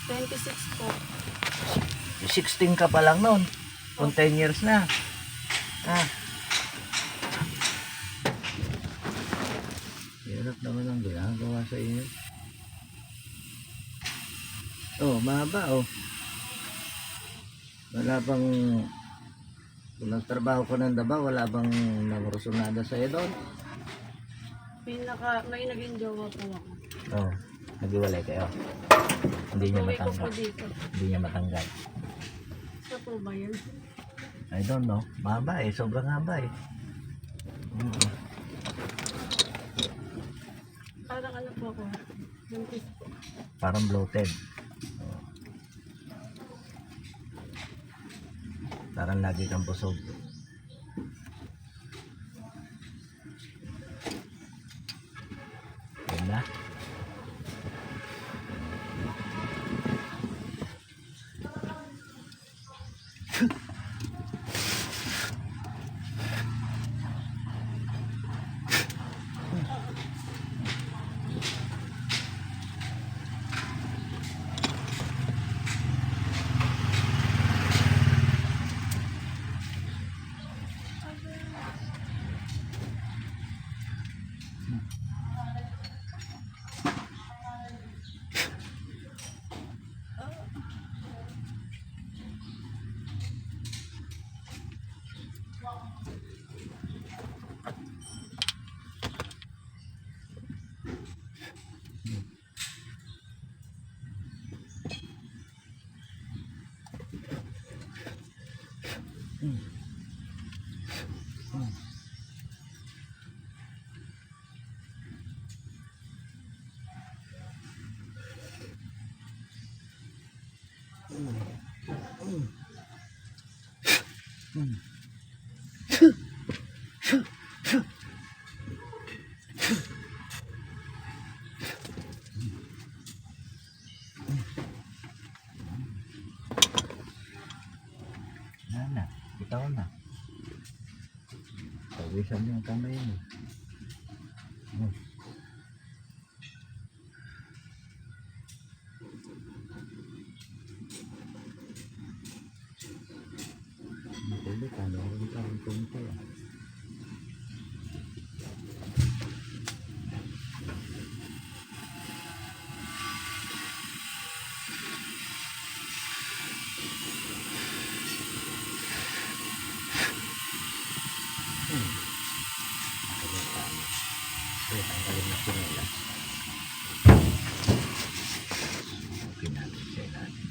26 po. 16 ka pa lang noon. Kung 10 years na. Ah. Hirap naman ang ginagawa sa inyo. Oh, mahaba oh. Wala bang kung nagtrabaho ko ng Davao, wala bang namursunada sa'yo doon? May naging jowa po ako. Oo, nag-iwalay kayo. Hindi niya Uwi ko po matanggal. dito. Hindi niya matanggal. Sa po ba yun? I don't know. Mahaba eh, sobrang haba eh. Parang ano po ako. Buntis po. Parang bloated. Parang lagi kang busog. Yan na. Na, bitaw na. Pawisan yung kamay mo. Matulog ka, meron ka rin kumita yan. Tanggalin na sinila. Okay natin siya natin.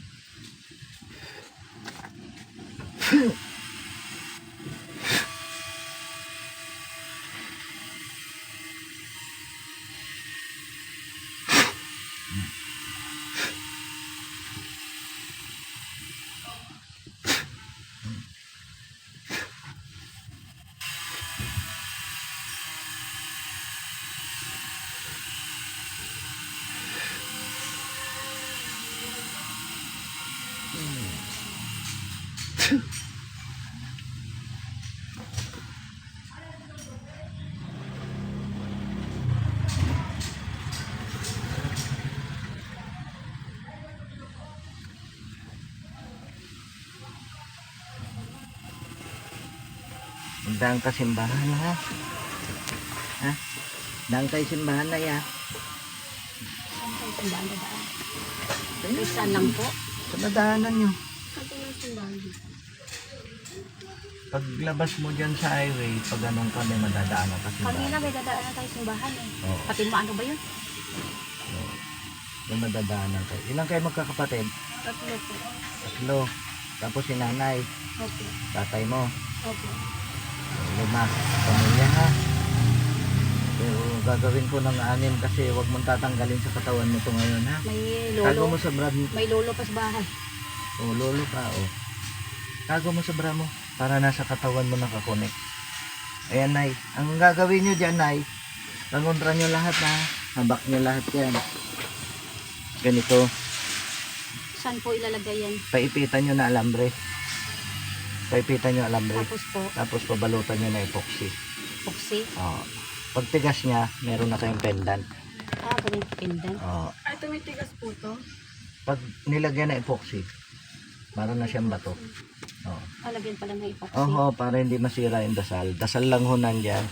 Daan ka simbahan ha? Ha? Daan kayo simbahan na ya? Saan kayo simbahan dadaan? Saan lang po? Sa nadaanan nyo. Saan po yung simbahan dito? Paglabas mo dyan sa highway, pag anong ka may madadaanan ka simbahan. Kanina may dadaan tayo simbahan eh. Oo. Pati mo ano ba yun? Oo. May madadaanan kayo. Ilan kayo magkakapatid? Tatlo po. Tatlo. Tapos si nanay, Opo. tatay mo. Opo. 5 pamilya ha. Pero gagawin ko ng 6 kasi wag mong tatanggalin sa katawan mo to ngayon ha. May Tago lolo. mo sa bra mo. May lolo pa sa bahay. Oh, lolo pa oh. Tago mo sa bra mo para nasa katawan mo nakakonek. Ayan nay. Ang gagawin nyo dyan nay, pangontra nyo lahat ha. Habak nyo lahat yan. Ganito. Saan po ilalagay yan? Paipitan nyo na alambre. Paipitan nyo alambre. Tapos po, Tapos pabalutan nyo na epoxy. puksi. Oh. Pag tigas niya, meron na kayong pendant. Ah, ganun pindan. Oh. Ay, tumitigas po to? Pag nilagyan ng epoxy, para na siyang bato. Oo. Alagyan pala ng epoxy. Oho, para hindi masira yung dasal. Dasal lang ho nandyan.